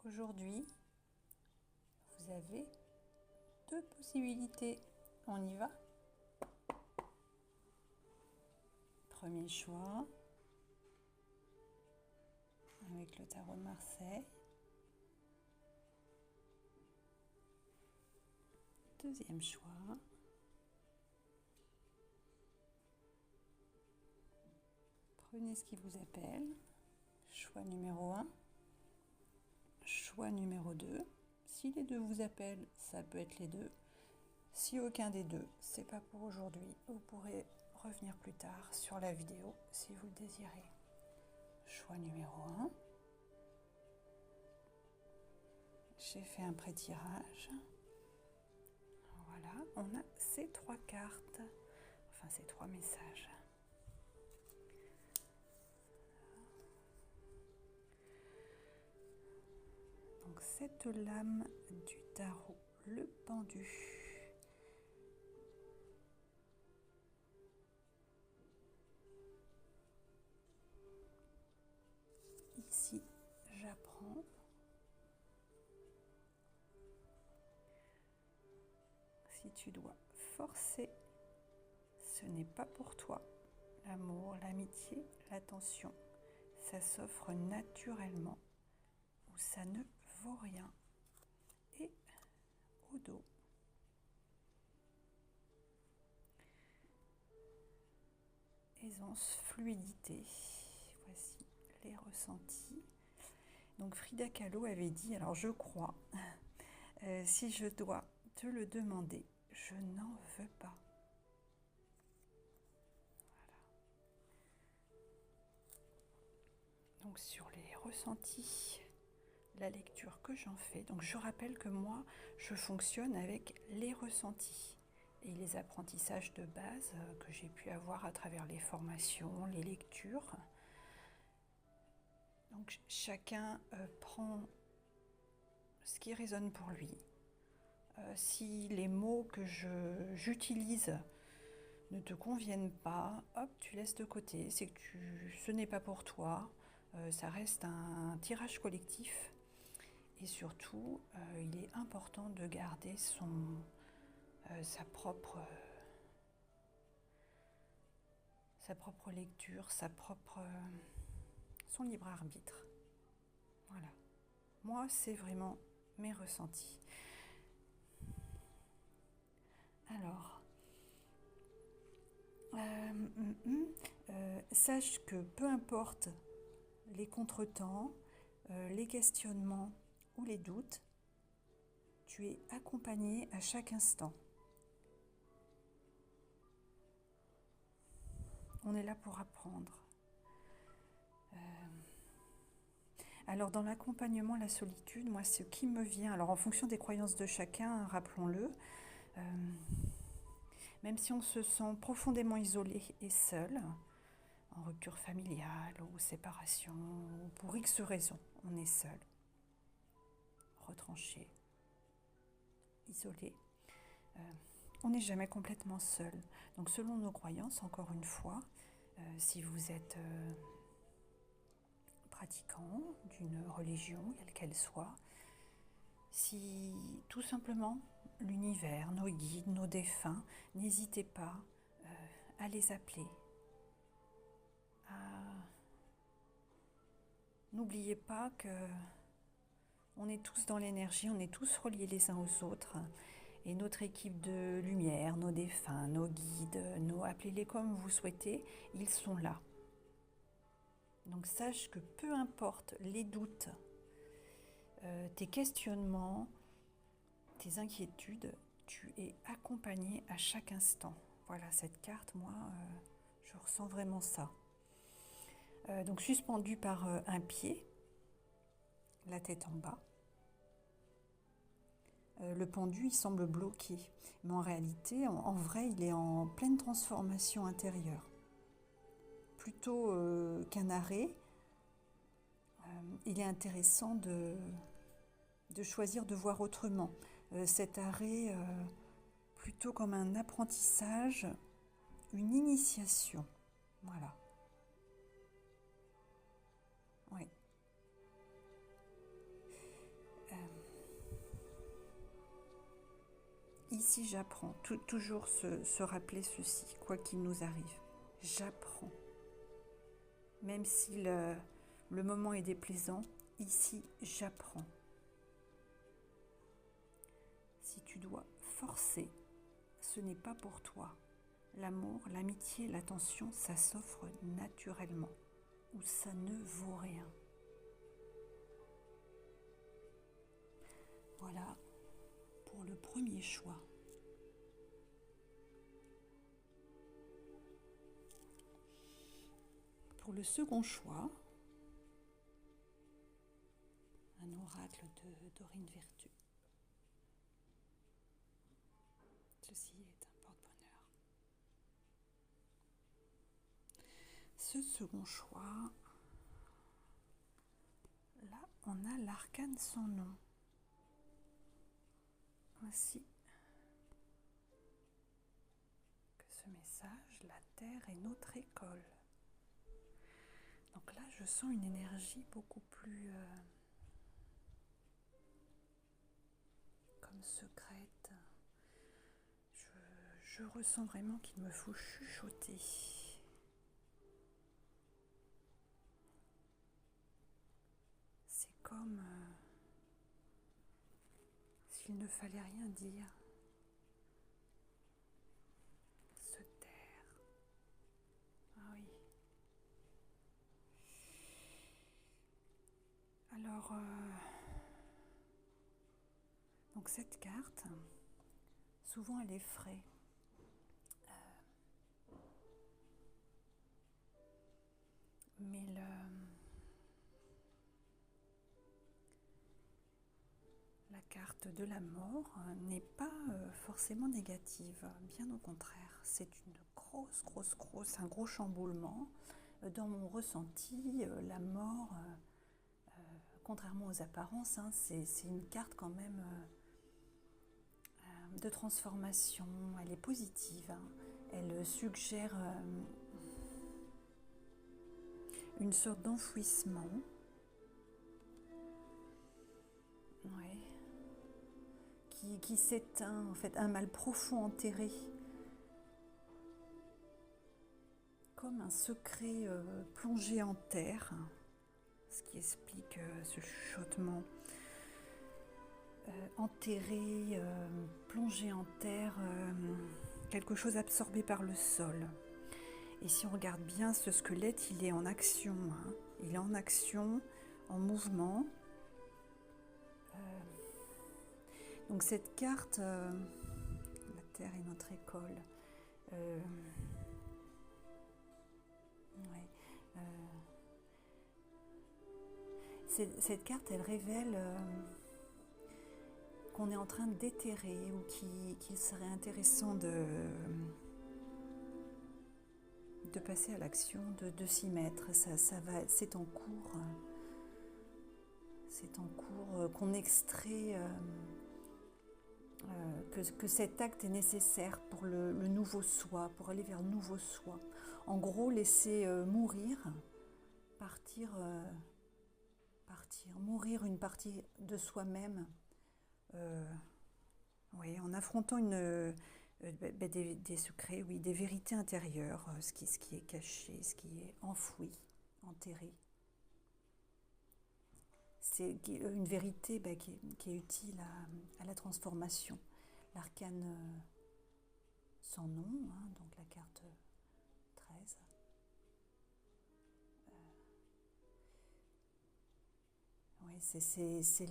Aujourd'hui, vous avez deux possibilités. On y va? Premier choix, avec le tarot de Marseille. Deuxième choix. Prenez ce qui vous appelle. Choix numéro 1. Choix numéro 2. Si les deux vous appellent, ça peut être les deux. Si aucun des deux, c'est pas pour aujourd'hui, vous pourrez revenir plus tard sur la vidéo si vous le désirez. Choix numéro 1. J'ai fait un pré-tirage. Voilà, on a ces trois cartes, enfin ces trois messages. Donc cette lame du tarot, le pendu. Ici, j'apprends. Si tu dois forcer, ce n'est pas pour toi. L'amour, l'amitié, l'attention, ça s'offre naturellement ou ça ne vaut rien. Et au dos. Aisance, fluidité. Voici les ressentis. Donc Frida Kahlo avait dit, alors je crois, si je dois te le demander, je n'en veux pas. Voilà. Donc sur les ressentis, la lecture que j'en fais, donc je rappelle que moi, je fonctionne avec les ressentis et les apprentissages de base que j'ai pu avoir à travers les formations, les lectures. Donc chacun prend ce qui résonne pour lui. Si les mots que j'utilise ne te conviennent pas, hop, tu laisses de côté. C'est que ce n'est pas pour toi. Ça reste un tirage collectif. Et surtout, il est important de garder sa propre lecture, son libre arbitre. Voilà. Moi, c'est vraiment mes ressentis. Alors, sache que peu importe les contretemps, les questionnements ou les doutes, tu es accompagné à chaque instant. On est là pour apprendre. Alors dans l'accompagnement, la solitude, moi ce qui me vient, alors en fonction des croyances de chacun, rappelons-le, même si on se sent profondément isolé et seul, en rupture familiale ou séparation, ou pour X raisons, on est seul, retranché, isolé. On n'est jamais complètement seul. Donc selon nos croyances, encore une fois, si vous êtes pratiquant d'une religion, quelle qu'elle soit, si tout simplement l'univers, nos guides, nos défunts, n'hésitez pas à les appeler. N'oubliez pas que on est tous dans l'énergie, on est tous reliés les uns aux autres. Et notre équipe de lumière, nos défunts, nos guides, appelez-les comme vous souhaitez, ils sont là. Donc sache que peu importe les doutes, tes questionnements, tes inquiétudes, tu es accompagné à chaque instant. Voilà, cette carte, moi, je ressens vraiment ça. Donc suspendu par un pied, la tête en bas. Le pendu, il semble bloqué, mais en réalité, en vrai, il est en pleine transformation intérieure. Plutôt qu'un arrêt, il est intéressant de choisir de voir autrement. Cet arrêt, plutôt comme un apprentissage, une initiation. Voilà. Oui. ici j'apprends. Toujours se rappeler ceci, quoi qu'il nous arrive. J'apprends. Même si le moment est déplaisant, ici j'apprends. Si tu dois forcer, ce n'est pas pour toi. L'amour, l'amitié, l'attention, ça s'offre naturellement, ou ça ne vaut rien. Voilà pour le premier choix. Pour le second choix, un oracle de Dorine Vertu. Ceci est un porte-bonheur. Ce second choix, là, on a l'arcane sans nom. Voici que ce message, la Terre est notre école. Donc là, je sens une énergie beaucoup plus comme secrète. Je ressens vraiment qu'il me faut chuchoter. C'est comme s'il ne fallait rien dire. Se taire. Ah oui. Alors, donc cette carte, souvent elle effraie. Mais la carte de la mort n'est pas forcément négative, bien au contraire. C'est une un gros chamboulement. Dans mon ressenti, la mort, contrairement aux apparences, hein, c'est une carte quand même de transformation. Elle est positive, hein. Elle suggère une sorte d'enfouissement. Ouais. Qui s'éteint, en fait, un mal profond enterré, comme un secret plongé en terre, ce qui explique ce chuchotement. Enterré, plongé en terre, quelque chose absorbé par le sol. Et si on regarde bien ce squelette, il est en action, hein. Il est en action, en mouvement. Donc cette carte, la Terre est notre école. Ouais, cette carte, elle révèle qu'on est en train de déterrer ou qu'il serait intéressant de passer à l'action, de s'y mettre. Ça va, c'est en cours. C'est en cours qu'on extrait que cet acte est nécessaire pour le nouveau soi, pour aller vers le nouveau soi. En gros, laisser mourir, partir, mourir une partie de soi-même, oui, en affrontant des secrets, oui, des vérités intérieures, ce qui est caché, ce qui est enfoui, enterré. C'est une vérité qui est utile à la transformation. L'arcane sans nom, hein, donc la carte 13. Oui, c'est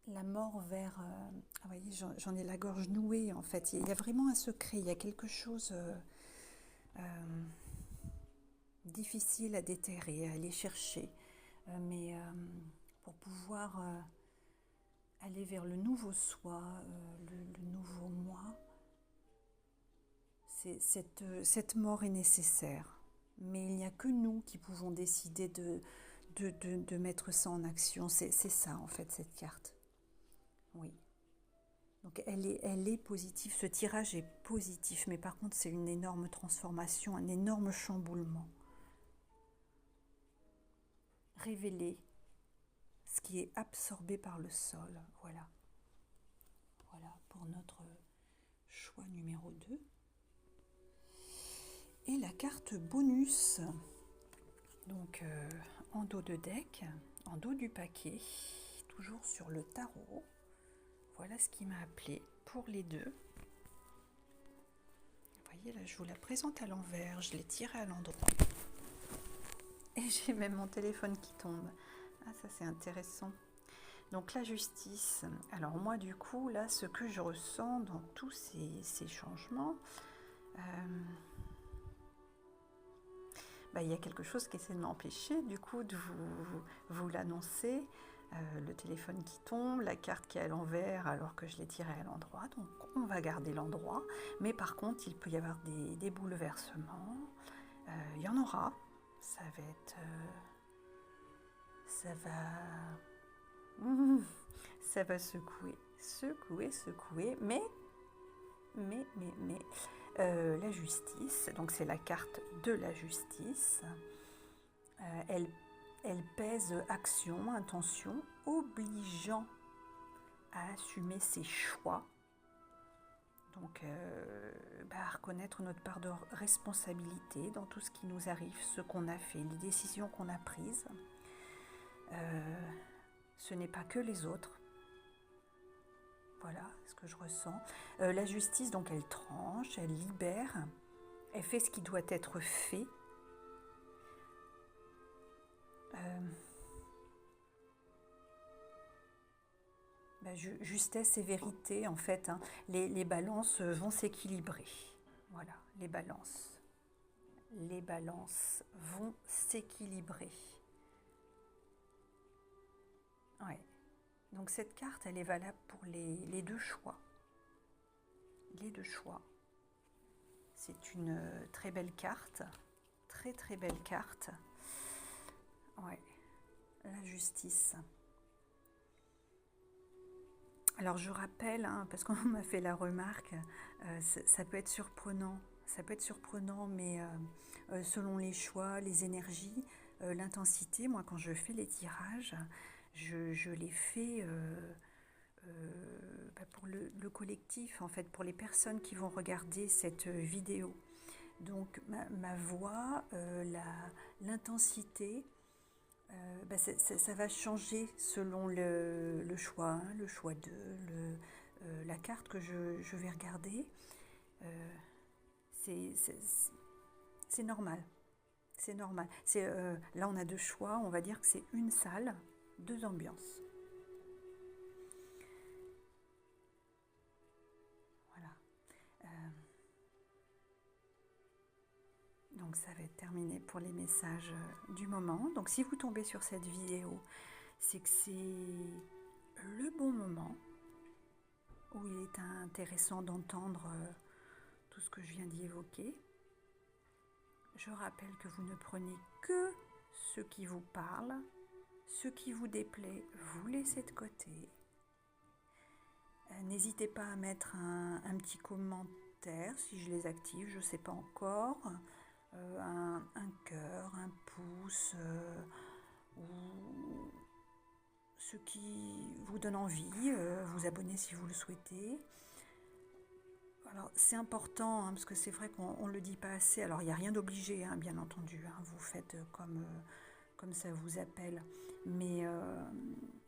la mort vers... vous voyez, j'en ai la gorge nouée, en fait. Il y a vraiment un secret, il y a quelque chose difficile à déterrer, à aller chercher. Mais pour pouvoir aller vers le nouveau soi, le nouveau moi, cette mort est nécessaire. Mais il n'y a que nous qui pouvons décider de mettre ça en action. C'est ça, en fait, cette carte. Oui. Donc elle est positive, ce tirage est positif, mais par contre c'est une énorme transformation, un énorme chamboulement. Révéler ce qui est absorbé par le sol, voilà. Voilà pour notre choix numéro 2. Et la carte bonus, donc en dos de deck, en dos du paquet, toujours sur le tarot. Voilà ce qui m'a appelé pour les deux. Vous voyez là, je vous la présente à l'envers, je l'ai tirée à l'endroit. Et j'ai même mon téléphone qui tombe. Ah, ça c'est intéressant. Donc la justice. Alors moi du coup, là, ce que je ressens dans tous ces changements, il y a quelque chose qui essaie de m'empêcher du coup de vous l'annoncer. Le téléphone qui tombe, la carte qui est à l'envers alors que je l'ai tirée à l'endroit. Donc on va garder l'endroit. Mais par contre, il peut y avoir des bouleversements. Il y en aura. Ça va être... ça va secouer, mais la justice, donc c'est la carte de la justice, elle pèse action, intention, obligeant à assumer ses choix, donc à reconnaître notre part de responsabilité dans tout ce qui nous arrive, ce qu'on a fait, les décisions qu'on a prises. Ce n'est pas que les autres. Voilà ce que je ressens. La justice, donc, elle tranche, elle libère, elle fait ce qui doit être fait. Justesse et vérité, en fait, hein, les balances vont s'équilibrer. Voilà, les balances. Les balances vont s'équilibrer. Ouais. Donc cette carte, elle est valable pour les deux choix. Les deux choix. C'est une très belle carte. Très très belle carte. Ouais. La justice. Alors je rappelle, hein, parce qu'on m'a fait la remarque, ça peut être surprenant. Ça peut être surprenant, mais selon les choix, les énergies, l'intensité, moi quand je fais les tirages, je les fais pour le collectif, en fait, pour les personnes qui vont regarder cette vidéo. Donc ma voix, l'intensité, ça va changer selon le choix 1, le choix 2, la carte que je vais regarder. C'est normal. C'est normal. Là, on a deux choix. On va dire que c'est une salle, deux ambiances. Voilà. Donc, ça va être terminé pour les messages du moment. Donc, si vous tombez sur cette vidéo, c'est que c'est le bon moment où il est intéressant d'entendre tout ce que je viens d'y évoquer. Je rappelle que vous ne prenez que ce qui vous parle, ce qui vous déplaît, vous laissez de côté. N'hésitez pas à mettre un petit commentaire si je les active, je ne sais pas encore. Un cœur, un pouce, ou ce qui vous donne envie, vous abonner si vous le souhaitez. Alors c'est important, hein, parce que c'est vrai qu'on ne le dit pas assez. Alors il n'y a rien d'obligé, hein, bien entendu, hein, vous faites comme ça vous appelle. Mais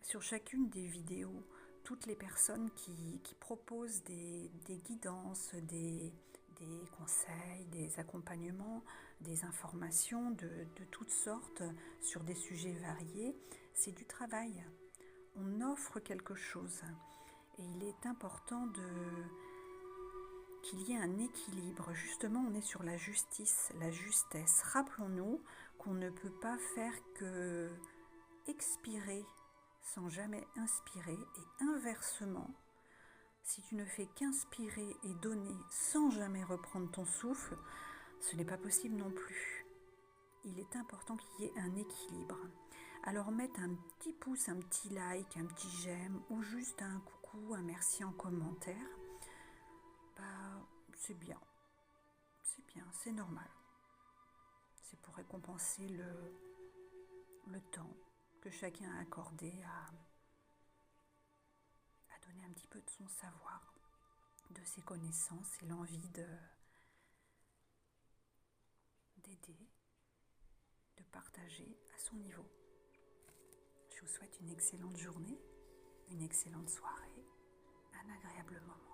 sur chacune des vidéos, toutes les personnes qui proposent des guidances, des conseils, des accompagnements, des informations de toutes sortes sur des sujets variés, c'est du travail. On offre quelque chose et il est important qu'il y ait un équilibre. Justement, on est sur la justice, la justesse. Rappelons-nous qu'on ne peut pas faire que expirer sans jamais inspirer, et inversement, si tu ne fais qu'inspirer et donner sans jamais reprendre ton souffle, ce n'est pas possible non plus. Il est important qu'il y ait un équilibre. Alors mettre un petit pouce, un petit like, un petit j'aime, ou juste un coucou, un merci en commentaire, c'est bien, c'est normal. C'est pour récompenser le temps que chacun a accordé à donner un petit peu de son savoir. de ses connaissances et l'envie d'aider, de partager à son niveau. Je vous souhaite une excellente journée, une excellente soirée, un agréable moment.